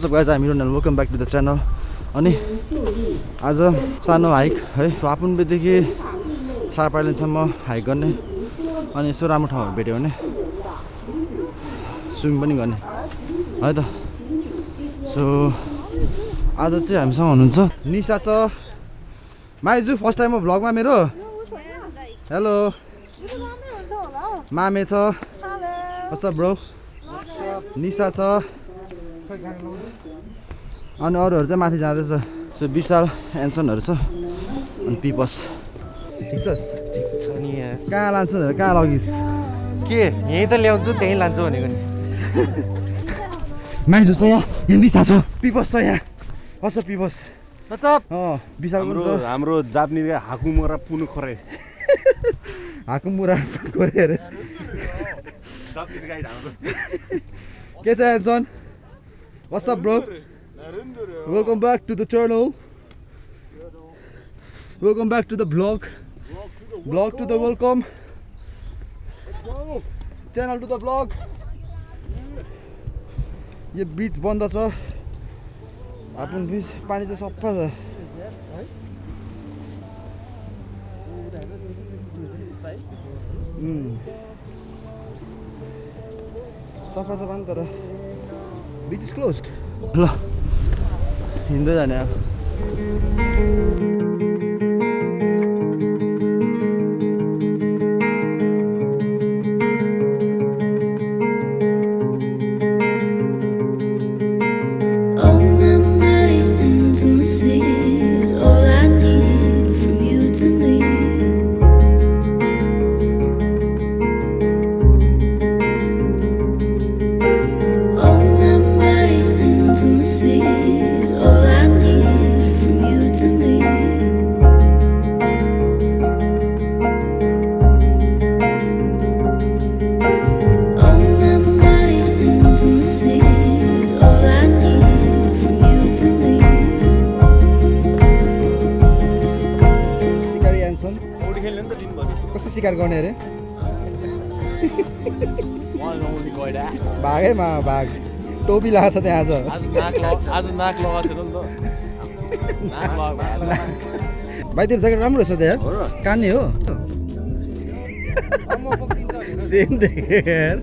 What's up guys, I'm Hiron and welcome back to the channel. अनि आज सानो hike है आपुनबेदेखि सारपाइलेनसम्म हाइक गर्ने अनि यसो राम्रो ठाउँहरु भेट्यो भने स्विमिङ पनि गर्ने है त। सो आज चाहिँ हामीसँग हुनुहुन्छ निशा छ, माइजु फर्स्ट टाइम हो भ्लगमा मेरो। हेलो मामे छ, व्हाट्स अप ब्रो, निशा छ अनि अरूहरु चाहिँ माथि जाँदैछ। सो विशाल एन्सनहरु छ अनि पिपस ठिकछस् छ नि यहाँ। कहाँ लान्छौ भनेर कहाँ लगिस्? के यही त ल्याउँछु त्यही लान्छु भनेको नि। माइजु छ यहाँ, यहाँ निशा छ, पिपस छ यहाँ। What's up peeps? What's up? Vishal हाम्रो जापानिज हाकुमुरा पुनु खरे। हाकुमुरा खरे अरे जापानिज गाइड हाम्रो। के छ Anson? What's up bro? Welcome back to the channel. Welcome back to the vlog. Vlog to the welcome. Channel to the vlog. यो बीच बन्द छ, आपुन बीच पानी चाहिँ सफा छ। सफा छ पानी तर बीच इज क्लोज्ड। ल हिँड्दै जाने अब। कसरी शिकार गर्ने अरे? भागैमा भाग, टोपी लगाएको छ त्यहाँ आज नाक लगाएको छैन नि त। भाइ तेरो ज्याकेट राम्रो रहेछ त यार, कान्ने हो सेम देखे यार।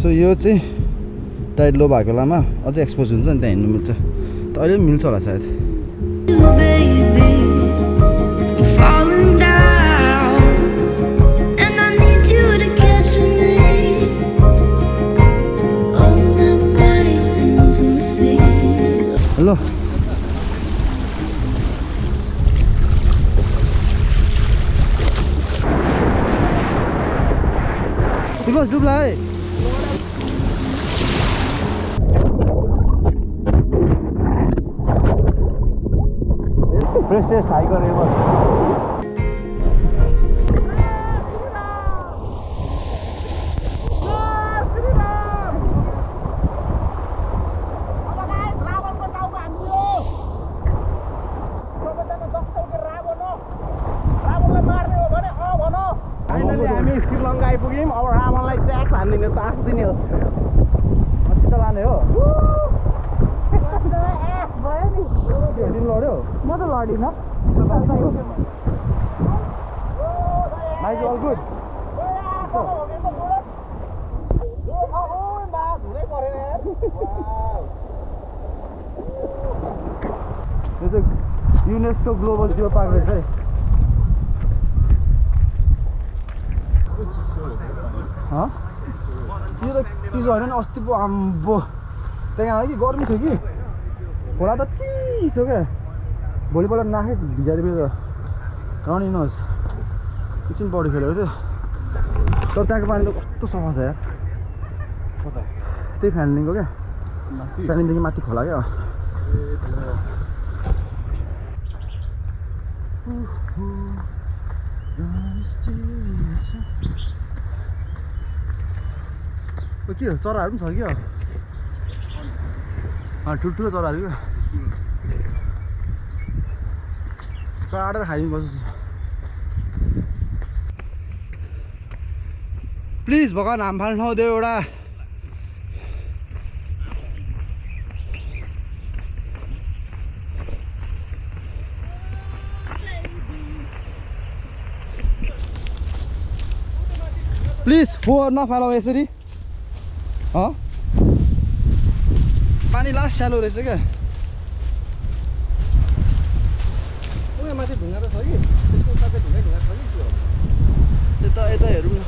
सो यो चाहिँ टाइड लो भएको बेलामा अझै एक्सपोज हुन्छ नि, त्यहाँ हिँड्नु मिल्छ। त अहिले पनि मिल्छ होला सायद। ल बस डुब्ला है। Freshest hiker ever. फाइनली हामी श्रीलङ्का आइपुग्यौँ। अब रावणलाई ट्याक्स हानिदिने तास दिने हो। अस्ति त लाने हो। लड्यो म त लडिनँ। Mine's all good? यो चाहिँ युनेस्को ग्लोबल जियो पार्क रहेछ है। चिज होइन नि, अस्ति पो आम्बो त्यहाँ कि गर्मी थियो कि खोला त चिसो क्या। भोलिपल्ट नाखै भिजाइदियो त रनिङ नहोस्, एकछिन पौडी खेलेको थियो तर त्यहाँको पानी त कस्तो सफा छ यार। त्यही फ्यान्लिङको क्या, फ्यान्लिङदेखि माथि खोला क्या। के हो चराहरू पनि छ क्या, ठुल्ठुलो चराहरू क्या। काटेर खाइदिनु पर्छ। प्लिज भगवान् हाम फाल्न नदेऊ एउटा प्लिज फोहोर नफालौ यसरी पानी लास्ट स्यालो रहेछ क्या माथि ढुङ्गा त छ कि त्यसको उता ढुङ्गा छ कि त्यो यता हेरौँ न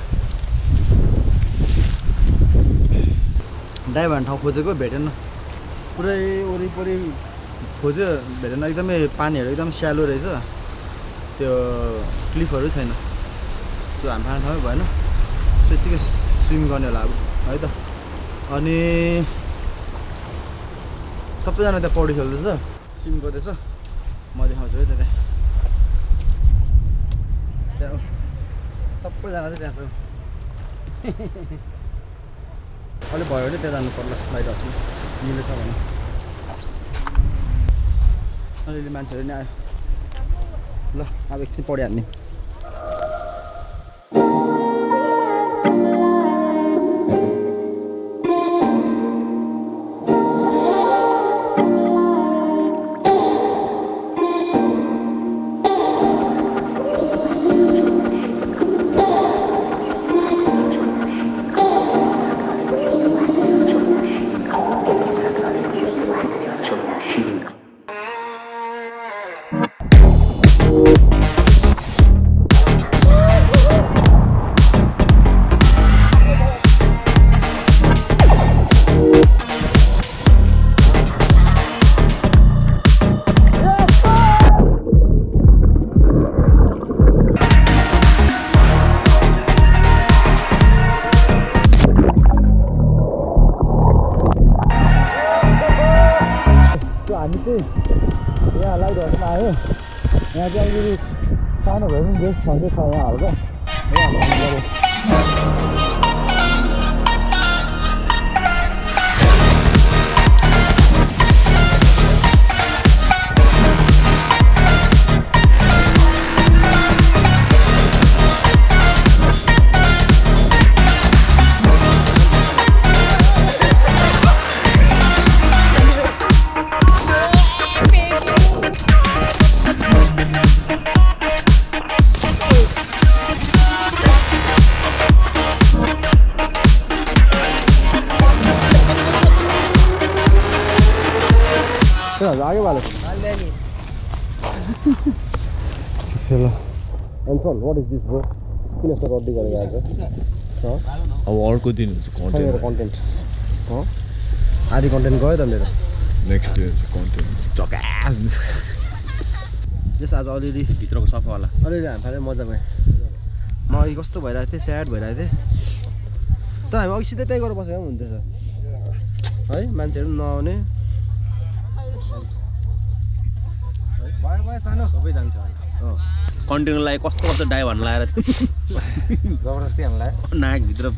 डाइभ भन्ने ठाउँ खोजेको भेटेन पुरै वरिपरि खोज्यो भेटेन एकदमै पानीहरू एकदम स्यालो रहेछ त्यो क्लिफहरू छैन त्यो हामी फाल्ने ठाउँमै भएन त्यतिकै स्विम गर्ने होला अब है त अनि सबैजना त्यहाँ पौडी खेल्दैछ स्विम गर्दैछ म देखाउँछु है त्यहाँ सबैजना चाहिँ त्यहाँ छ अलिक भयो भने त्यहाँ जानु पर्ला लाइट हाउसमा मिलेछ भने अलिअलि मान्छेहरू नि आयो ल अब एकछिन पौडी हान्ने यहाँ लाइट हाउसमा आयो यहाँ चाहिँ अलिकति सानो भए पनि बेस्ट छँदै छ यहाँ हल्का आगे वाले चलो एन्सन व्हाट इज दिस ब्रो किन यस्तो रड्डी गरेर आएछ अब अर्को दिन हुन्छ मेरो कन्टेन्ट आधी कन्टेन्ट गयो त मेरो नेक्स्ट डे कन्टेन्ट चकास जस आज अलिअलि भित्रको सफावाला अलिअलि हामी फालेर मजा पाएँ म अघि कस्तो भइरहेको थिएँ स्याड भइरहेको थिएँ तर हामी अघि सिधै त्यही गरेर बसेको पनि हुन्थेछ है मान्छेहरू पनि नआउने सबै जान्छ कन्टेन्टको लागि कस्तो कस्तो डाइभ हान्न लगाएर जबरजस्ती हान्न लाग्यो नाकभित्र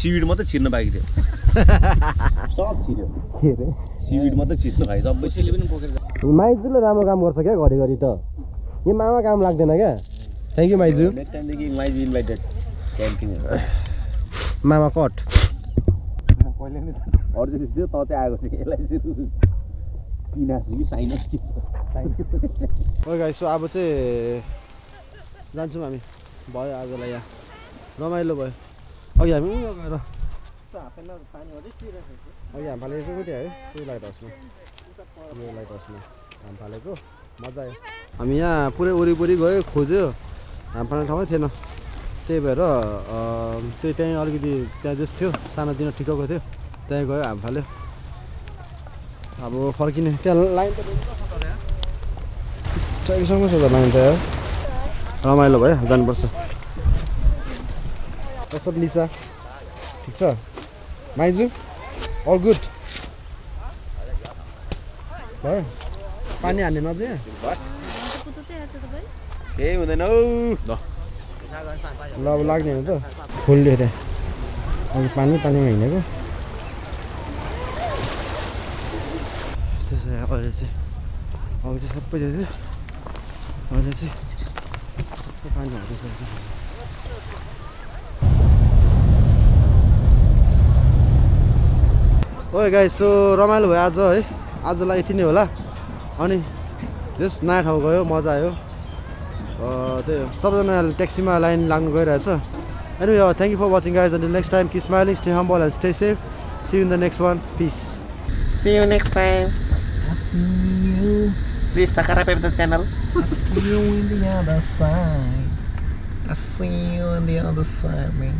सिविड मात्रै छिर्न बाँकी थियो सब छिर्यो के अरे सिविड मात्रै छिर्नु भाइ सबै सिले पनि बोकेर माइजूले राम्रो काम गर्छ क्या घरिघरि त यो मामा काम लाग्दैन क्या थ्याङ्क यू माइजू नेक्स्ट टाइमदेखि माइजू इन्भाइटेड क्याम्पिङ मामा कट पहिले नै अर्जुन थियो त चाहिँ आएको थियो यसलाई पिनास कि साइनस के छ ओके गाइस सो अब चाहिँ जान्छौँ हामी भयो आजलाई यहाँ रमाइलो भयो अघि हामी उयो गएर अघि हाम फालेको कति आयो त्यो लाइट हाउसमा यो लाइट हाउसमा हाम फालेको मजा आयो हामी यहाँ पुरै वरिपरि गयो खोज्यो हाम फाल्ने ठाउँै थिएन त्यही भएर त्यहीँ अलिकति त्यहाँ जस्तो थियो सानोतिनो ठिक्कको थियो त्यहीँ गयो हाम फाल्यो अब फर्किने त्यहाँ लाइन त चाहिँसँग छ त लाइन त यार रमाइलो भयो जानुपर्छ सब लिसा ठिक छ माइजू अल गुड भयो पानी हान्ने नजिक केही हुँदैन हौ ल अब लाग्ने हो त खोल्यो त्यहाँ अघि पानीमा हिँडेको त्यस्तो छ यहाँ अहिले चाहिँ अघि चाहिँ सबै थियो अहिले चाहिँ पानी हाल्दैछ ओके गाइस सो रमाइलो भयो आज है आजलाई यति नै होला अनि जस्ट नयाँ ठाउँ गयो मजा आयो त्यही हो सबैजना ट्याक्सीमा लाइन लाग्नु गइरहेछ anyway thank you for watching guys until next time keep smiling stay humble and stay safe see you in the next one peace See you next time. I see you. Please subscribe to the channel. I see you in the other side. I see you on the other side, man.